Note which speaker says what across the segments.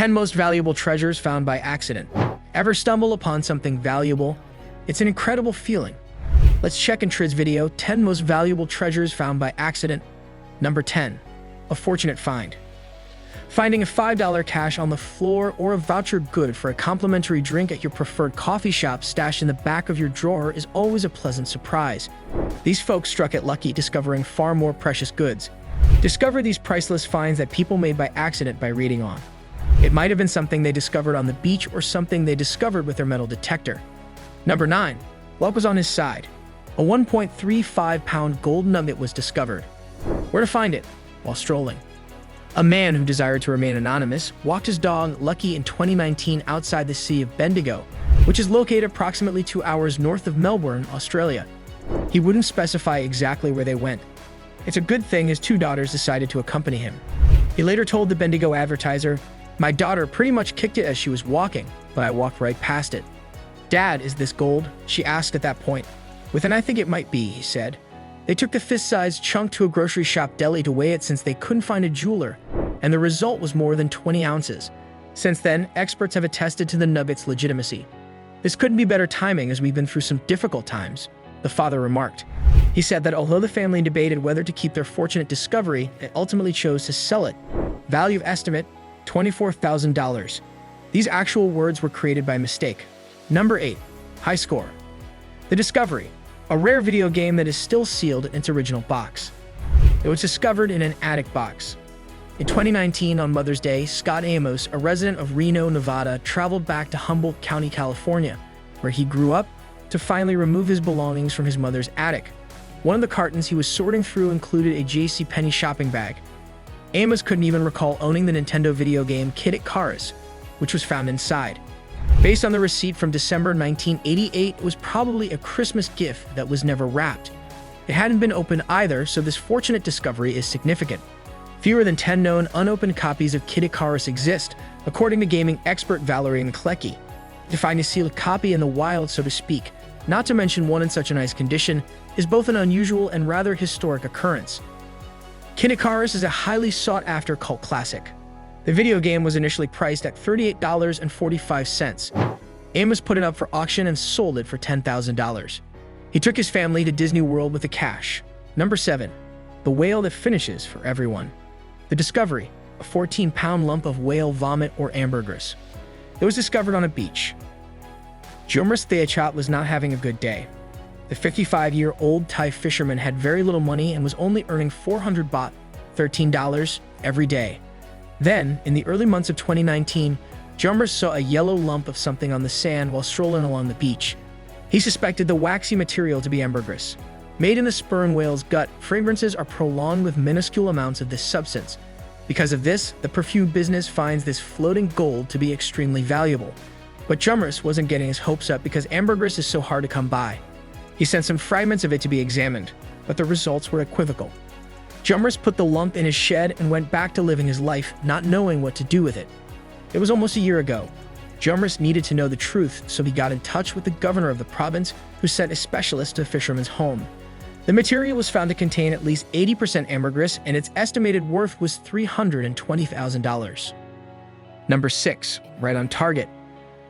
Speaker 1: 10 most valuable treasures found by accident. Ever stumble upon something valuable? It's an incredible feeling. Let's check in Trid's video, 10 most valuable treasures found by accident. Number 10. A fortunate find. Finding a $5 cash on the floor or a voucher good for a complimentary drink at your preferred coffee shop stashed in the back of your drawer is always a pleasant surprise. These folks struck it lucky, discovering far more precious goods. Discover these priceless finds that people made by accident by reading on. It might have been something they discovered on the beach or something they discovered with their metal detector. Number 9. Luck was on his side. A 1.35-pound gold nugget was discovered. Where to find it? While strolling. A man who desired to remain anonymous walked his dog Lucky in 2019 outside the Sea of Bendigo, which is located approximately 2 hours north of Melbourne, Australia. He wouldn't specify exactly where they went. It's a good thing his 2 daughters decided to accompany him. He later told the Bendigo Advertiser, "My daughter pretty much kicked it as she was walking, but I walked right past it." "Dad, is this gold?" she asked at that point. "With an I think it might be," he said. They took the fist-sized chunk to a grocery shop deli to weigh it since they couldn't find a jeweler, and the result was more than 20 ounces. Since then, experts have attested to the nugget's legitimacy. "This couldn't be better timing as we've been through some difficult times," the father remarked. He said that although the family debated whether to keep their fortunate discovery, they ultimately chose to sell it. Value estimate, $24,000. These actual words were created by mistake. Number 8. High score. The discovery. A rare video game that is still sealed in its original box. It was discovered in an attic box. In 2019, on Mother's Day, Scott Amos, a resident of Reno, Nevada, traveled back to Humboldt County, California, where he grew up, to finally remove his belongings from his mother's attic. One of the cartons he was sorting through included a JCPenney shopping bag. Amos couldn't even recall owning the Nintendo video game Kid Icarus, which was found inside. Based on the receipt from December 1988, it was probably a Christmas gift that was never wrapped. It hadn't been opened either, so this fortunate discovery is significant. Fewer than 10 known unopened copies of Kid Icarus exist, according to gaming expert Valerie Nklecki. To find a sealed copy in the wild, so to speak, not to mention one in such a nice condition, is both an unusual and rather historic occurrence. Kid Icarus is a highly sought-after cult classic. The video game was initially priced at $38.45. Amos put it up for auction and sold it for $10,000. He took his family to Disney World with the cash. Number 7. The whale that finishes for everyone. The discovery, a 14-pound lump of whale vomit or ambergris. It was discovered on a beach. Jomis Theachat was not having a good day. The 55-year-old Thai fisherman had very little money and was only earning 400 baht, $13, every day. Then, in the early months of 2019, Jomis saw a yellow lump of something on the sand while strolling along the beach. He suspected the waxy material to be ambergris. Made in the sperm whale's gut, fragrances are prolonged with minuscule amounts of this substance. Because of this, the perfume business finds this floating gold to be extremely valuable. But Jomis wasn't getting his hopes up because ambergris is so hard to come by. He sent some fragments of it to be examined, but the results were equivocal. Jomis put the lump in his shed and went back to living his life, not knowing what to do with it. It was almost a year ago. Jomis needed to know the truth, so he got in touch with the governor of the province, who sent a specialist to the fisherman's home. The material was found to contain at least 80% ambergris, and its estimated worth was $320,000. Number 6. Right on target.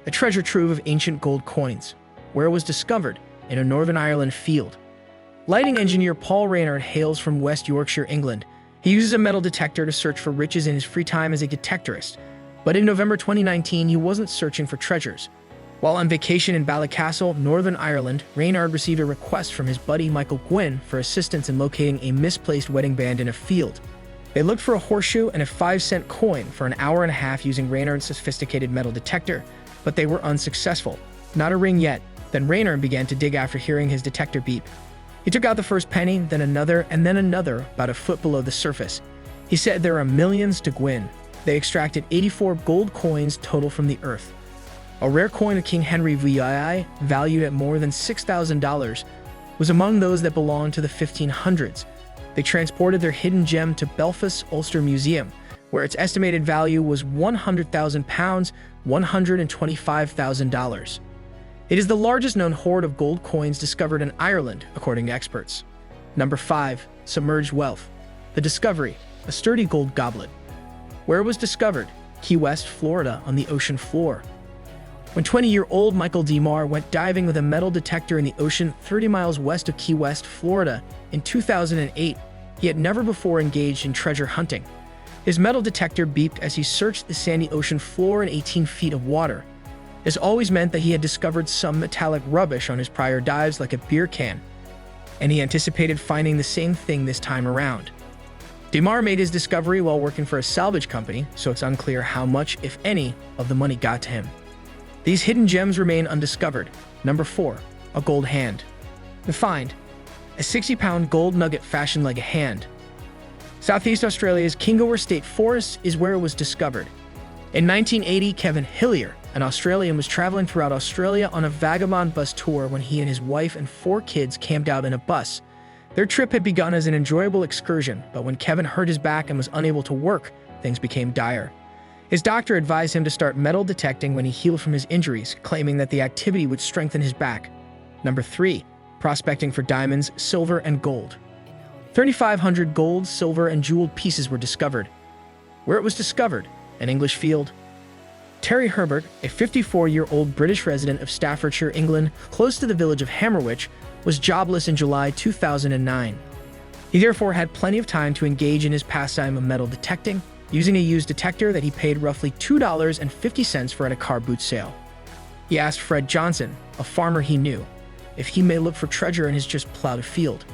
Speaker 1: A treasure trove of ancient gold coins. Where it was discovered? In a Northern Ireland field. Lighting engineer Paul Reynard hails from West Yorkshire, England. He uses a metal detector to search for riches in his free time as a detectorist. But in November 2019, he wasn't searching for treasures. While on vacation in Ballycastle, Northern Ireland, Reynard received a request from his buddy Michael Gwynn for assistance in locating a misplaced wedding band in a field. They looked for a horseshoe and a 5-cent coin for an hour and a half using Reynard's sophisticated metal detector, but they were unsuccessful. Not a ring yet. Then Reynard began to dig after hearing his detector beep. He took out the first penny, then another, and then another, about a foot below the surface. He said there are millions to Gwyn. They extracted 84 gold coins total from the earth. A rare coin of King Henry VII, valued at more than $6,000, was among those that belonged to the 1500s. They transported their hidden gem to Belfast Ulster Museum, where its estimated value was £100,000, $125,000. It is the largest known hoard of gold coins discovered in Ireland, according to experts. Number 5. Submerged wealth. The discovery, a sturdy gold goblet. Where it was discovered? Key West, Florida, on the ocean floor. When 20-year-old Michael DeMar went diving with a metal detector in the ocean 30 miles west of Key West, Florida, in 2008, he had never before engaged in treasure hunting. His metal detector beeped as he searched the sandy ocean floor in 18 feet of water. This always meant that he had discovered some metallic rubbish on his prior dives, like a beer can, and he anticipated finding the same thing this time around. DeMar made his discovery while working for a salvage company, so it's unclear how much, if any, of the money got to him. These hidden gems remain undiscovered. Number 4. A gold hand. The find: a 60-pound gold nugget fashioned like a hand. Southeast Australia's Kingower State Forest is where it was discovered. In 1980, Kevin Hillier, an Australian, was traveling throughout Australia on a vagabond bus tour when he and his wife and 4 kids camped out in a bus. Their trip had begun as an enjoyable excursion, but when Kevin hurt his back and was unable to work, things became dire. His doctor advised him to start metal detecting when he healed from his injuries, claiming that the activity would strengthen his back. Number 3. Prospecting for diamonds, silver, and gold. 3,500 gold, silver, and jeweled pieces were discovered. Where it was discovered: an English field. Terry Herbert, a 54-year-old British resident of Staffordshire, England, close to the village of Hammerwich, was jobless in July 2009. He therefore had plenty of time to engage in his pastime of metal detecting, using a used detector that he paid roughly $2.50 for at a car boot sale. He asked Fred Johnson, a farmer he knew, if he may look for treasure in his just plowed field.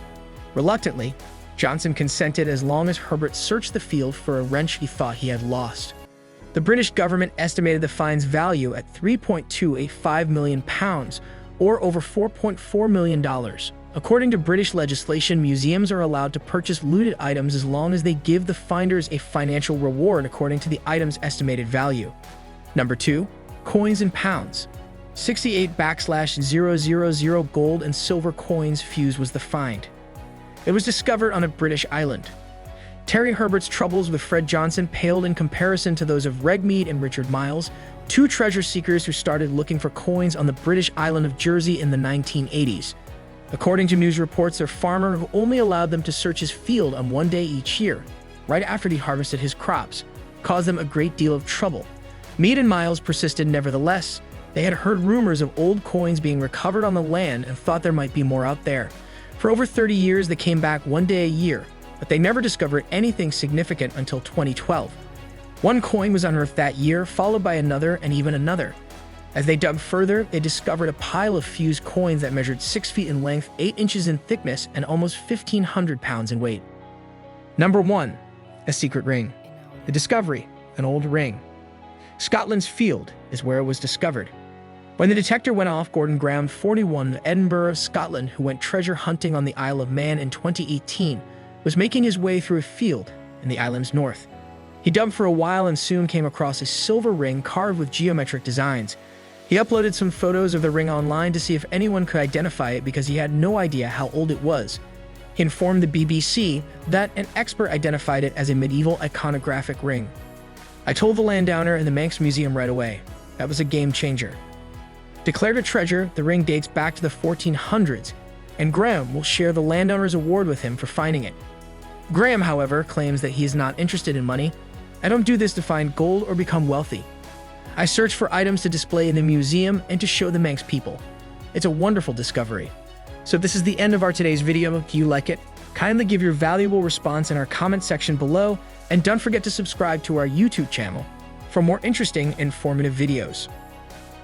Speaker 1: Reluctantly, Johnson consented as long as Herbert searched the field for a wrench he thought he had lost. The British government estimated the find's value at £3.285 million, or over $4.4 million. According to British legislation, museums are allowed to purchase looted items as long as they give the finders a financial reward according to the item's estimated value. Number 2. Coins and pounds. 68/000 gold and silver coins fused was the find. It was discovered on a British island. Terry Herbert's troubles with Fred Johnson paled in comparison to those of Reg Mead and Richard Miles, 2 treasure seekers who started looking for coins on the British island of Jersey in the 1980s. According to news reports, their farmer, who only allowed them to search his field on one day each year, right after he harvested his crops, caused them a great deal of trouble. Mead and Miles persisted nevertheless. They had heard rumors of old coins being recovered on the land and thought there might be more out there. For over 30 years, they came back one day a year, but they never discovered anything significant until 2012. One coin was unearthed that year, followed by another and even another. As they dug further, they discovered a pile of fused coins that measured 6 feet in length, 8 inches in thickness, and almost 1,500 pounds in weight. Number 1. A secret ring. The discovery: an old ring. Scotland's Field is where it was discovered. When the detector went off, Gordon Graham, 41, of Edinburgh, Scotland, who went treasure hunting on the Isle of Man in 2018, was making his way through a field in the island's north. He dug for a while and soon came across a silver ring carved with geometric designs. He uploaded some photos of the ring online to see if anyone could identify it because he had no idea how old it was. He informed the BBC that an expert identified it as a medieval iconographic ring. I told the landowner in the Manx Museum right away. That was a game changer. Declared a treasure, the ring dates back to the 1400s, and Graham will share the landowner's award with him for finding it. Graham, however, claims that he is not interested in money. I don't do this to find gold or become wealthy. I search for items to display in the museum and to show the Manx people. It's a wonderful discovery. So this is the end of our today's video. Do you like it? Kindly give your valuable response in our comment section below, and don't forget to subscribe to our YouTube channel for more interesting, informative videos.